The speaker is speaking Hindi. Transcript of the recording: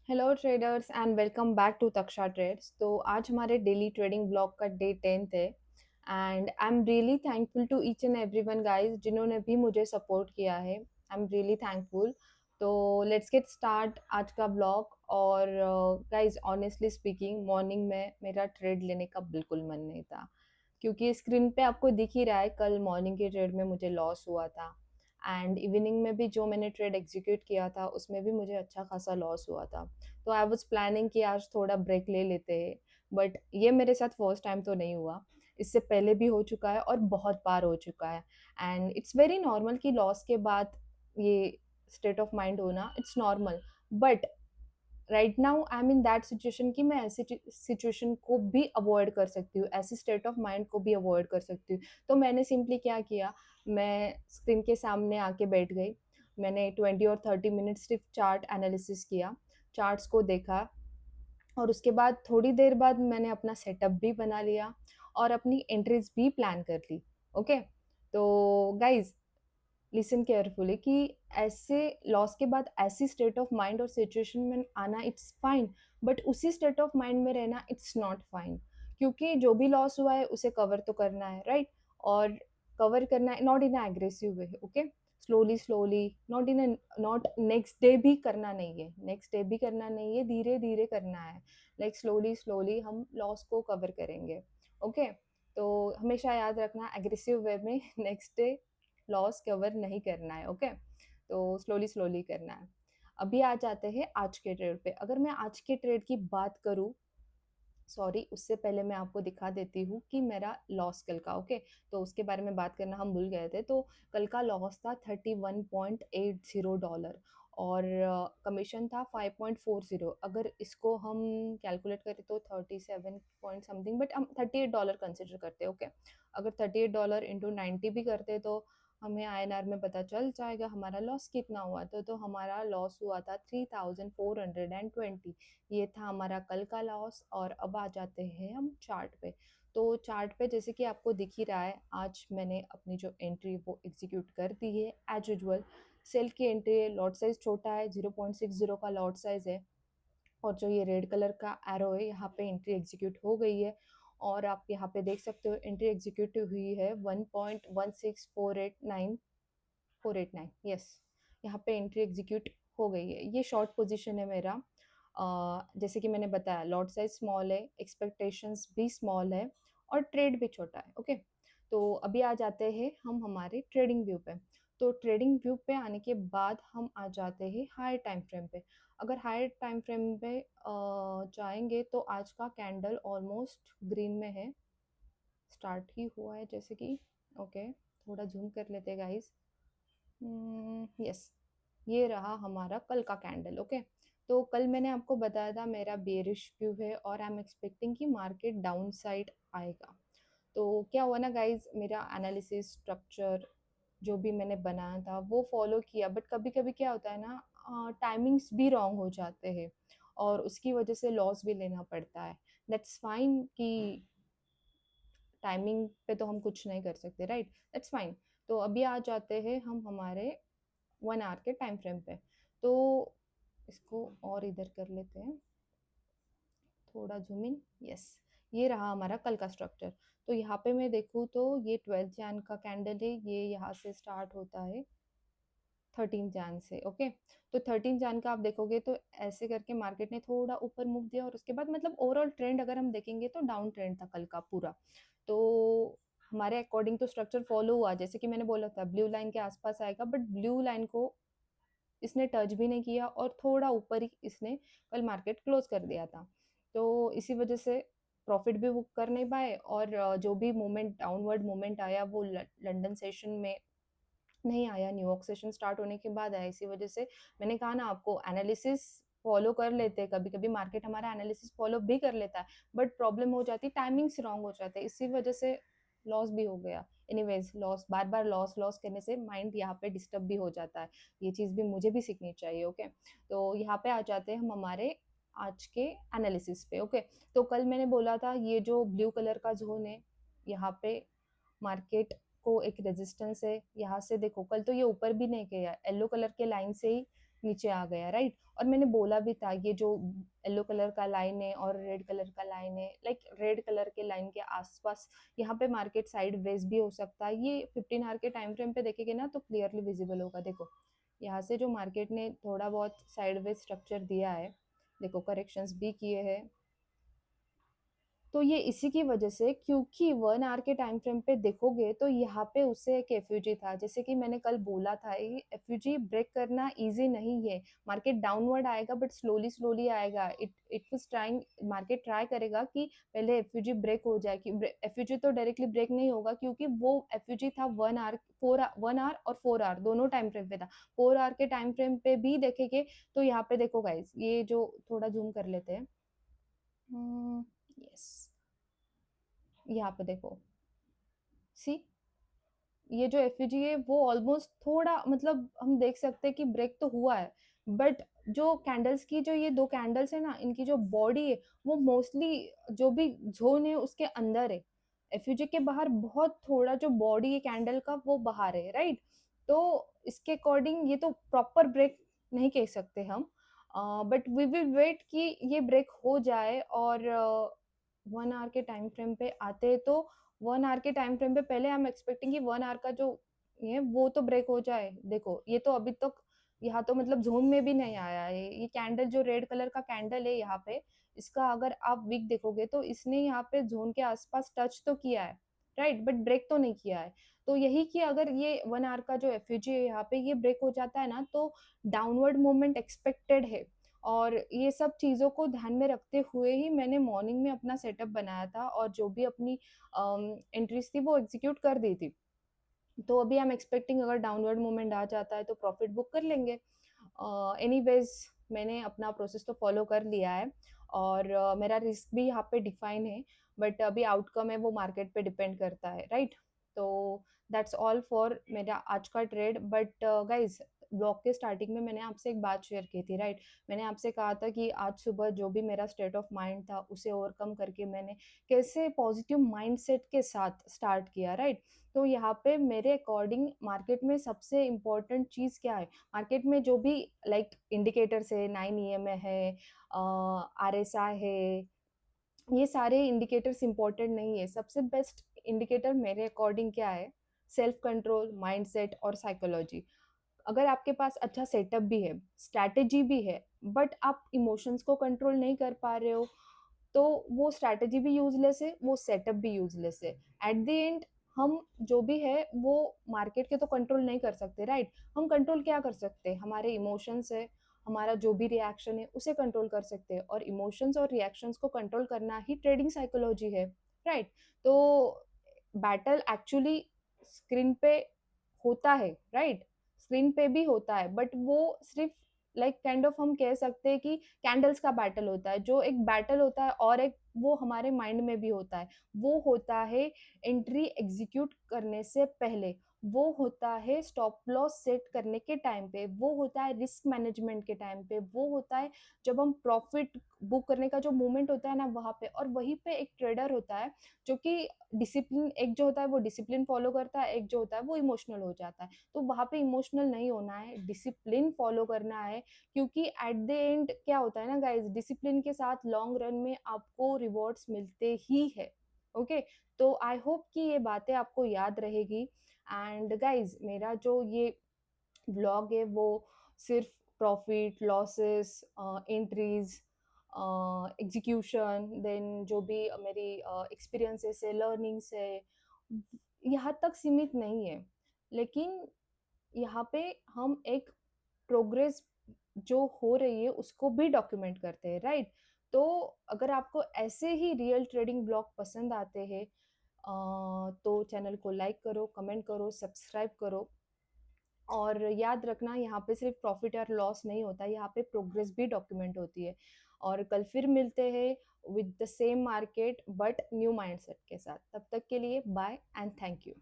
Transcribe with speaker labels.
Speaker 1: Hello traders and welcome back to Taksha Trades. तो आज हमारे डेली ट्रेडिंग ब्लॉग का डे 10th है and I am really thankful to each and everyone guys जिन्होंने भी मुझे सपोर्ट किया है। I am really thankful. तो लेट्स गेट स्टार्ट आज का ब्लॉग। और गाइस ऑनेस्टली स्पीकिंग मॉर्निंग में मेरा ट्रेड लेने का बिल्कुल मन नहीं था, क्योंकि स्क्रीन पे आपको दिख ही रहा है कल मॉर्निंग के ट्रेड में मुझे लॉस हुआ था एंड इवनिंग में भी जो मैंने ट्रेड एग्जीक्यूट किया था उसमें भी मुझे अच्छा खासा लॉस हुआ था। तो आई वाज प्लानिंग कि आज थोड़ा ब्रेक ले लेते हैं, बट ये मेरे साथ फर्स्ट टाइम तो नहीं हुआ। इससे पहले भी हो चुका है और बहुत बार हो चुका है एंड इट्स वेरी नॉर्मल कि लॉस के बाद ये स्टेट ऑफ माइंड होना, it's normal. But right now I am in that situation कि मैं ऐसी सिचुएशन को भी अवॉइड कर सकती हूँ, ऐसी स्टेट ऑफ माइंड को भी अवॉइड कर सकती हूँ। तो मैंने सिंपली क्या किया, मैं स्क्रीन के सामने आके बैठ गई। मैंने 20 और 30 मिनट सिर्फ चार्ट एनालिसिस किया, चार्ट्स को देखा और उसके बाद थोड़ी देर बाद मैंने अपना सेटअप भी बना लिया और अपनी एंट्रीज भी प्लान कर ली। ओके, तो गाइज लिसन केयरफुली कि ऐसे लॉस के बाद ऐसी स्टेट ऑफ माइंड और सिचुएशन में आना इट्स फाइन, बट उसी स्टेट ऑफ माइंड में रहना इट्स नॉट फाइन। क्योंकि जो भी लॉस हुआ है उसे कवर तो करना है, राइट? और कवर करना है not in aggressive way, okay, slowly slowly, not next day भी करना नहीं है, नेक्स्ट डे भी करना नहीं है, धीरे धीरे करना है। लाइक स्लोली स्लोली हम लॉस को कवर करेंगे। ओके, तो हमेशा याद रखना एग्रेसिव वे में नेक्स्ट डे लॉस कवर नहीं करना है। ओके, तो स्लोली स्लोली करना है। अभी आ जाते हैं आज के ट्रेड पे। अगर मैं आज के ट्रेड की बात करूँ, सॉरी उससे पहले मैं आपको दिखा देती हूँ कि मेरा लॉस कल का, ओके, तो उसके बारे में बात करना हम भूल गए थे। तो कल का लॉस था $31.80 और कमीशन था 5.40। अगर इसको हम कैलकुलेट करें तो 37 पॉइंट समथिंग, बट हम $38 कंसिडर करते हैं। ओके, अगर $38 इंटू 90 भी करते तो हमें आईएनआर में पता चल जाएगा हमारा लॉस कितना हुआ। तो हमारा लॉस हुआ था 3420। ये था हमारा कल का लॉस। और अब आ जाते हैं हम चार्ट पे। तो चार्ट पे जैसे कि आपको दिख ही रहा है, आज मैंने अपनी जो एंट्री वो एग्जीक्यूट कर दी है एज यूजुअल। सेल की एंट्री है, लॉट साइज छोटा है, 0.60 का लॉट साइज है। और जो ये रेड कलर का एरो है यहाँ पे एंट्री एग्जीक्यूट हो गई है। और आप यहाँ पे देख सकते हो एंट्री एग्जीक्यूट हुई है 1.16489, यस, यहाँ पे एंट्री एग्जीक्यूट हो गई है। ये शॉर्ट पोजीशन है मेरा। जैसे कि मैंने बताया लॉट साइज स्मॉल है, एक्सपेक्टेशंस भी स्मॉल है और ट्रेड भी छोटा है। ओके, तो अभी आ जाते हैं हम हमारे ट्रेडिंग व्यू पे। तो ट्रेडिंग व्यू पे आने के बाद हम आ जाते हैं हायर टाइम फ्रेम पे। अगर हायर टाइम फ्रेम पे जाएंगे तो आज का कैंडल ऑलमोस्ट ग्रीन में है, स्टार्ट ही हुआ है जैसे कि। ओके, थोड़ा जूम कर लेते गाइस। यस, ये रहा हमारा कल का कैंडल। ओके, तो कल मैंने आपको बताया था मेरा बेरिश व्यू है और आई एम एक्सपेक्टिंग कि मार्केट डाउन साइड आएगा। तो क्या हुआ ना गाइज, मेरा एनालिसिस स्ट्रक्चर जो भी मैंने बनाया था वो फॉलो किया, बट कभी कभी क्या होता है ना, टाइमिंग्स भी रॉन्ग हो जाते हैं और उसकी वजह से लॉस भी लेना पड़ता है। दैट्स फाइन कि टाइमिंग पे तो हम कुछ नहीं कर सकते, राइट? That's fine. तो अभी आ जाते हैं हम हमारे 1 आवर के टाइम फ्रेम पे। तो इसको और इधर कर लेते हैं, थोड़ा जूम इन। यस, ये रहा हमारा कल का स्ट्रक्चर। तो यहाँ पे मैं देखूँ तो ये 12 जैन का कैंडल है, ये यहाँ से स्टार्ट होता है 13 जैन से। ओके, तो 13 जैन का आप देखोगे तो ऐसे करके मार्केट ने थोड़ा ऊपर मूव दिया और उसके बाद मतलब ओवरऑल ट्रेंड अगर हम देखेंगे तो डाउन ट्रेंड था कल का पूरा। तो हमारे अकॉर्डिंग तो स्ट्रक्चर फॉलो हुआ, जैसे कि मैंने बोला था ब्लू लाइन के आसपास आएगा, बट ब्लू लाइन को इसने टच भी नहीं किया और थोड़ा ऊपर ही इसने कल मार्केट क्लोज कर दिया था। तो इसी वजह से प्रॉफिट भी बुक कर नहीं पाए और जो भी मूवमेंट डाउनवर्ड मूवमेंट आया वो लंदन सेशन में नहीं आया, न्यूयॉर्क सेशन स्टार्ट होने के बाद आया। इसी वजह से मैंने कहा ना आपको, एनालिसिस फॉलो कर लेते हैं, कभी कभी मार्केट हमारा एनालिसिस फॉलो भी कर लेता है, बट प्रॉब्लम हो जाती है टाइमिंग्स रॉन्ग हो जाते हैं, इसी वजह से लॉस भी हो गया। एनीवेज, लॉस बार बार लॉस लॉस करने से माइंड यहाँ पे डिस्टर्ब भी हो जाता है। ये चीज़ भी मुझे भी सीखनी चाहिए। ओके, तो यहाँ पे आ जाते हैं हम हमारे आज के एनालिसिस पे। ओके, तो कल मैंने बोला था ये जो ब्लू कलर का जोन है यहाँ पे मार्केट को एक रेजिस्टेंस है। यहाँ से देखो कल तो ये ऊपर भी नहीं गया, येलो कलर के लाइन से ही नीचे आ गया, राइट? और मैंने बोला भी था ये जो येलो कलर का लाइन है और रेड कलर का लाइन है, लाइक रेड कलर के लाइन के आसपास यहाँ पे मार्केट साइड वेज भी हो सकता है। ये 15 आवर के टाइम फ्रेम पे देखेंगे ना तो क्लियरली विजिबल होगा। देखो यहाँ से जो मार्केट ने थोड़ा बहुत साइड वेज स्ट्रक्चर दिया है, देखो करेक्शंस भी किए हैं, तो ये इसी की वजह से, क्योंकि 1 आवर के टाइम फ्रेम पे देखोगे तो यहाँ पे उससे एक एफयूजी था। जैसे कि मैंने कल बोला था, ये एफयूजी ब्रेक करना ईज़ी नहीं है। मार्केट डाउनवर्ड आएगा बट स्लोली आएगा। It was trying, market try करेगा कि पहले एफयूजी ब्रेक हो जाए, कि एफयूजी तो डायरेक्टली ब्रेक नहीं होगा क्योंकि वो एफयूजी था 1 आवर, 1 आवर और 4 आवर दोनों टाइम फ्रेम पे था। 4 आवर के टाइम फ्रेम पे भी देखेंगे तो यहाँ पे देखो गाइस, ये जो थोड़ा ज़ूम कर लेते हैं। यस, यहाँ पे देखो, सी ये जो एफयूजी है वो ऑलमोस्ट थोड़ा, मतलब हम देख सकते हैं कि ब्रेक तो हुआ है, बट जो कैंडल्स की, जो ये 2 कैंडल्स है ना, इनकी जो बॉडी है वो मोस्टली जो भी ज़ोन है उसके अंदर है। एफयूजी के बाहर बहुत थोड़ा जो बॉडी है कैंडल का वो बाहर है, राइट? तो इसके अकॉर्डिंग ये तो प्रॉपर ब्रेक नहीं कह सकते हम, बट वी विल वेट कि ये ब्रेक हो जाए और 1 आवर के टाइम फ्रेम पे आते हैं। तो 1 आवर के टाइम फ्रेम पे पहले आई एम एक्सपेक्टिंग कि 1 आवर का जो ये वो तो ब्रेक हो जाए। देखो ये तो अभी तक यहाँ तो मतलब ज़ोन में भी नहीं आया है। ये कैंडल जो रेड कलर का कैंडल है यहाँ पे, इसका अगर आप विक देखोगे तो इसने यहाँ पे ज़ोन के आस-पास टच तो किया है, राइट? बट ब्रेक तो नहीं किया है। तो यही कि अगर ये 1 आवर का जो एफयूजी है यहाँ पे ये ब्रेक हो जाता है ना, तो डाउनवर्ड मूवमेंट एक्सपेक्टेड है। और ये सब चीज़ों को ध्यान में रखते हुए ही मैंने मॉर्निंग में अपना सेटअप बनाया था और जो भी अपनी एंट्रीज थी वो एग्जीक्यूट कर दी थी। तो अभी आई एम एक्सपेक्टिंग अगर डाउनवर्ड मूवमेंट आ जाता है तो प्रॉफिट बुक कर लेंगे। एनीवेज मैंने अपना प्रोसेस तो फॉलो कर लिया है और मेरा रिस्क भी यहाँ पे डिफाइन है, बट अभी आउटकम है वो मार्केट पे डिपेंड करता है, राइट? तो दैट्स ऑल फॉर मेरा आज का ट्रेड। बट गाइज, ब्लॉग के स्टार्टिंग में मैंने आपसे एक बात शेयर की थी, राइट? मैंने आपसे कहा था कि आज सुबह जो भी मेरा स्टेट ऑफ माइंड था उसे ओवरकम करके मैंने कैसे पॉजिटिव माइंडसेट के साथ स्टार्ट किया, राइट? तो यहाँ पे मेरे अकॉर्डिंग मार्केट में सबसे इम्पोर्टेंट चीज़ क्या है? मार्केट में जो भी लाइक इंडिकेटर्स है, 9 ईएमए है, आरएसआई है, ये सारे इंडिकेटर्स इम्पोर्टेंट नहीं है। सबसे बेस्ट इंडिकेटर मेरे अकॉर्डिंग क्या है? सेल्फ कंट्रोल, माइंडसेट और साइकोलॉजी। अगर आपके पास अच्छा सेटअप भी है, स्ट्रैटेजी भी है, बट आप इमोशंस को कंट्रोल नहीं कर पा रहे हो, तो वो स्ट्रैटेजी भी यूज़लेस है, वो सेटअप भी यूज़लेस है। एट द एंड हम जो भी है वो मार्केट के तो कंट्रोल नहीं कर सकते, राइट? हम कंट्रोल क्या कर सकते हैं? हमारे इमोशंस है, हमारा जो भी रिएक्शन है उसे कंट्रोल कर सकते हैं, और इमोशंस और रिएक्शंस को कंट्रोल करना ही ट्रेडिंग साइकोलॉजी है, राइट? तो बैटल एक्चुअली स्क्रीन पे होता है, राइट? स्क्रीन पे भी होता है, बट वो सिर्फ लाइक काइंड ऑफ हम कह सकते हैं कि कैंडल्स का बैटल होता है। जो एक बैटल होता है और एक वो हमारे माइंड में भी होता है। वो होता है एंट्री एग्जीक्यूट करने से पहले, वो होता है स्टॉप लॉस सेट करने के टाइम पे, वो होता है रिस्क मैनेजमेंट के टाइम पे, वो होता है जब हम प्रॉफिट बुक करने का जो मोमेंट होता है ना वहाँ पे। और वहीं पे एक ट्रेडर होता है जो कि डिसिप्लिन, एक जो होता है वो डिसिप्लिन फॉलो करता है, एक जो होता है वो इमोशनल हो जाता है। तो वहाँ पे इमोशनल नहीं होना है, डिसिप्लिन फॉलो करना है, क्योंकि एट द एंड क्या होता है ना गाइज, डिसिप्लिन के साथ लॉन्ग रन में आपको रिवॉर्ड्स मिलते ही है। ओके, तो आई होप कि ये बातें आपको याद रहेगी। एंड गाइज, मेरा जो ये व्लॉग है वो सिर्फ profit losses, entries, execution, then जो भी मेरी एक्सपीरियंसेस है, लर्निंग्स है, यहाँ तक सीमित नहीं है। लेकिन यहाँ पे हम एक प्रोग्रेस जो हो रही है उसको भी डॉक्यूमेंट करते हैं, राइट? तो अगर आपको ऐसे ही रियल ट्रेडिंग ब्लॉग पसंद आते हैं, तो चैनल को लाइक करो, कमेंट करो, सब्सक्राइब करो। और याद रखना, यहाँ पे सिर्फ प्रॉफिट और लॉस नहीं होता, यहाँ पे प्रोग्रेस भी डॉक्यूमेंट होती है। और कल फिर मिलते हैं with the same market but new mindset के साथ। तब तक के लिए बाय एंड थैंक यू।